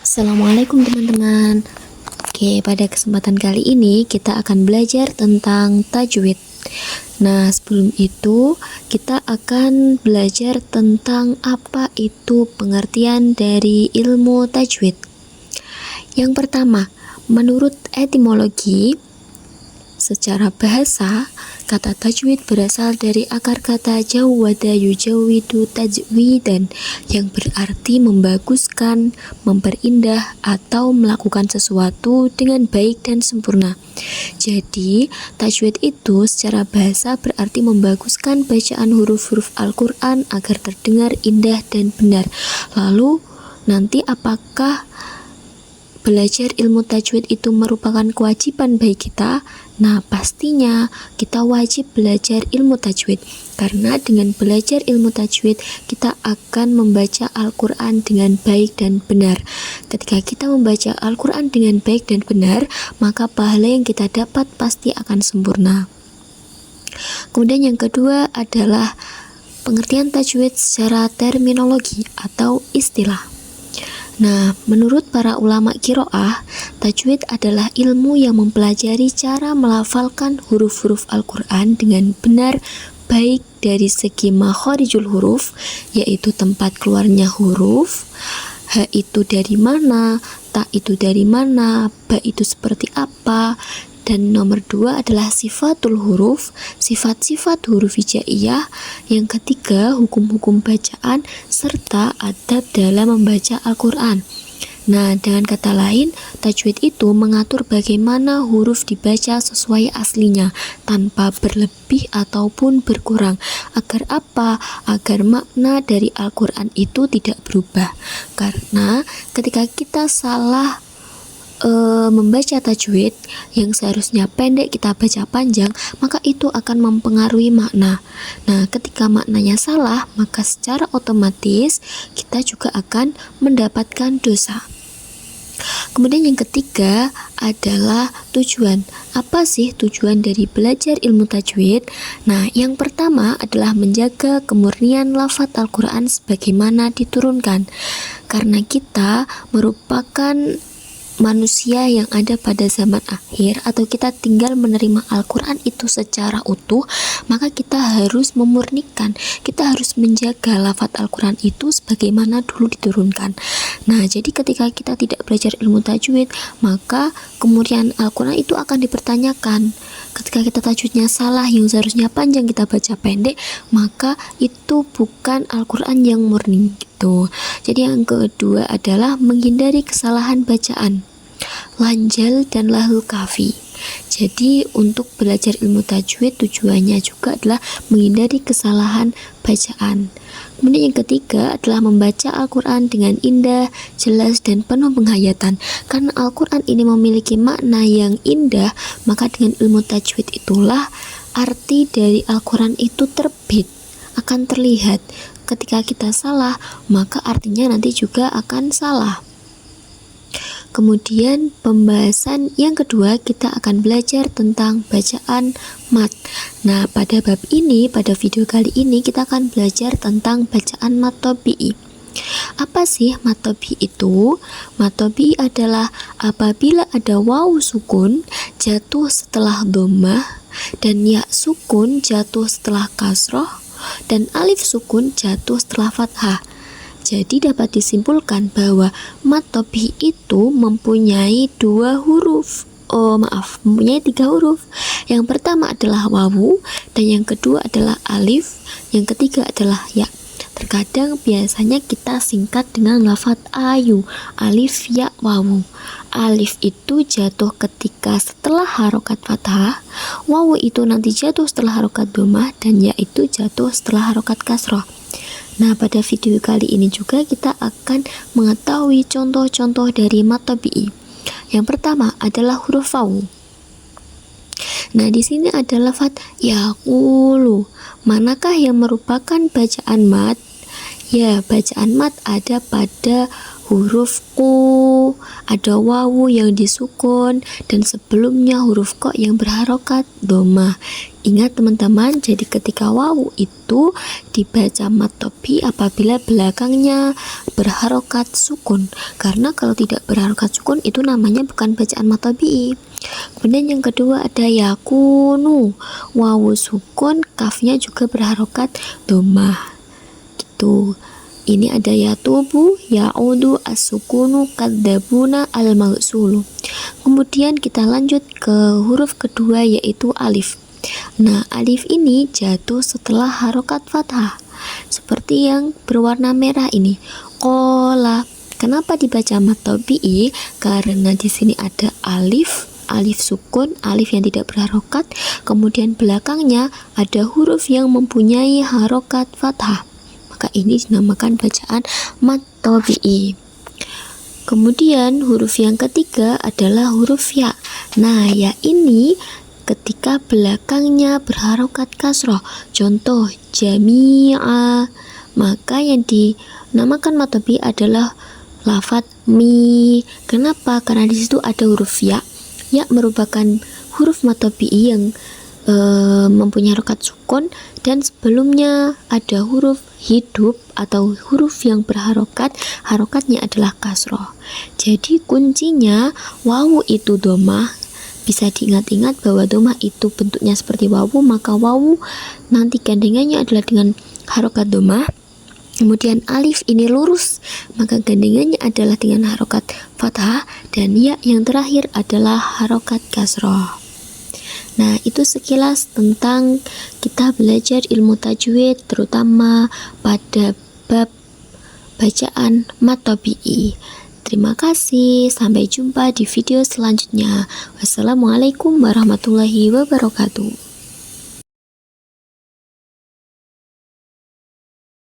Assalamualaikum teman-teman. Oke, pada kesempatan kali ini kita akan belajar tentang tajwid. Nah, sebelum itu kita akan belajar tentang apa itu pengertian dari ilmu tajwid. Yang pertama, menurut etimologi, secara bahasa, kata tajwid berasal dari akar kata jawwada yujawwidu tajwidan yang berarti membaguskan, memperindah, atau melakukan sesuatu dengan baik dan sempurna. Jadi, tajwid itu secara bahasa berarti membaguskan bacaan huruf-huruf Al-Quran agar terdengar indah dan benar. Lalu, nanti apakah belajar ilmu tajwid itu merupakan kewajiban bagi kita? Nah, pastinya kita wajib belajar ilmu tajwid, karena dengan belajar ilmu tajwid kita akan membaca Al-Quran dengan baik dan benar. Ketika kita membaca Al-Quran dengan baik dan benar, maka pahala yang kita dapat pasti akan sempurna. Kemudian yang kedua adalah pengertian tajwid secara terminologi atau istilah. Nah, menurut para ulama qiraah, tajwid adalah ilmu yang mempelajari cara melafalkan huruf-huruf Al-Quran dengan benar, baik dari segi makharijul huruf, yaitu tempat keluarnya huruf, ha itu dari mana, ta itu dari mana, ba itu seperti apa, dan nomor 2 adalah sifatul huruf, sifat-sifat huruf hijaiyah. Yang ketiga, hukum-hukum bacaan serta adab dalam membaca Al-Quran. Nah, dengan kata lain, tajwid itu mengatur bagaimana huruf dibaca sesuai aslinya, tanpa berlebih ataupun berkurang. Agar apa? Agar makna dari Al-Quran itu tidak berubah. Karena ketika kita salah membaca tajwid yang seharusnya pendek kita baca panjang, maka itu akan mempengaruhi makna. Nah, ketika maknanya salah, maka secara otomatis kita juga akan mendapatkan dosa. Kemudian yang ketiga adalah tujuan. Apa sih tujuan dari belajar ilmu tajwid? Nah, yang pertama adalah menjaga kemurnian lafaz Al-Quran sebagaimana diturunkan. Karena kita merupakan manusia yang ada pada zaman akhir, atau kita tinggal menerima Al-Quran itu secara utuh, maka kita harus memurnikan, kita harus menjaga lafaz Al-Quran itu sebagaimana dulu diturunkan. Nah, jadi ketika kita tidak belajar ilmu tajwid, maka kemurnian Al-Quran itu akan dipertanyakan. Ketika kita tajwidnya salah, yang seharusnya panjang kita baca pendek, maka itu bukan Al-Quran yang murni gitu. Jadi yang kedua adalah menghindari kesalahan bacaan, lanjal dan lahul kafi. Jadi untuk belajar ilmu tajwid tujuannya juga adalah menghindari kesalahan bacaan. Kemudian yang ketiga adalah membaca Al-Quran dengan indah, jelas, dan penuh penghayatan. Karena Al-Quran ini memiliki makna yang indah, maka dengan ilmu tajwid itulah arti dari Al-Quran itu terbit, akan terlihat. Ketika kita salah, maka artinya nanti juga akan salah. Kemudian pembahasan yang kedua, kita akan belajar tentang bacaan mat. Nah, pada bab ini, pada video kali ini kita akan belajar tentang bacaan mat tabi'i. Apa sih mat tabi'i itu? Mat tabi'i adalah apabila ada waw sukun jatuh setelah dhammah, dan ya sukun jatuh setelah kasroh, dan alif sukun jatuh setelah fathah. Jadi dapat disimpulkan bahwa mat tabi'i itu mempunyai mempunyai 3 huruf. Yang pertama adalah wawu, dan yang kedua adalah alif, yang ketiga adalah ya. Terkadang biasanya kita singkat dengan lafaz ayu, alif ya wawu. Alif itu jatuh ketika setelah harokat fathah, wawu itu nanti jatuh setelah harokat dhammah, dan ya itu jatuh setelah harokat kasroh. Nah, pada video kali ini juga kita akan mengetahui contoh-contoh dari mat tabi'i. Yang pertama adalah huruf wawu. Nah, di sini ada lafaz yaqulu. Manakah yang merupakan bacaan mat? Ya, bacaan mat ada pada huruf ku, ada wawu yang disukun, dan sebelumnya huruf ko yang berharokat dhammah. Ingat teman-teman, jadi ketika wawu itu dibaca mad tabii apabila belakangnya berharokat sukun. Karena kalau tidak berharokat sukun itu namanya bukan bacaan mad tabii. Kemudian yang kedua ada yakunu, wawu sukun, kafnya juga berharokat dhammah. Gitu. Ini ada yatubu, ya'udu, as-sukunu, kadzabuna, al-maghsulu. Kemudian kita lanjut ke huruf kedua yaitu alif. Nah, alif ini jatuh setelah harokat fathah. Seperti yang berwarna merah ini. Qola. Kenapa dibaca mad tabii? Karena di sini ada alif sukun, alif yang tidak berharokat, kemudian belakangnya ada huruf yang mempunyai harokat fathah. Maka ini dinamakan bacaan mad tabii. Kemudian huruf yang ketiga adalah huruf ya. Nah, ya ini ketika belakangnya berharokat kasroh. Contoh jami'a. Maka yang dinamakan mad tabii adalah lafaz mi. Kenapa? Karena di situ ada huruf ya. Ya merupakan huruf mad tabii yang mempunyai harokat sukun, dan sebelumnya ada huruf hidup atau huruf yang berharokat, harokatnya adalah kasroh. Jadi kuncinya wawu itu dhammah. Bisa diingat-ingat bahwa dhammah itu bentuknya seperti wawu, maka wawu nanti gandengannya adalah dengan harokat dhammah. Kemudian alif ini lurus, maka gandengannya adalah dengan harokat fathah, dan ya yang terakhir adalah harokat kasroh. Nah, itu sekilas tentang kita belajar ilmu tajwid, terutama pada bab bacaan mad tabii. Terima kasih, sampai jumpa di video selanjutnya. Wassalamualaikum warahmatullahi wabarakatuh.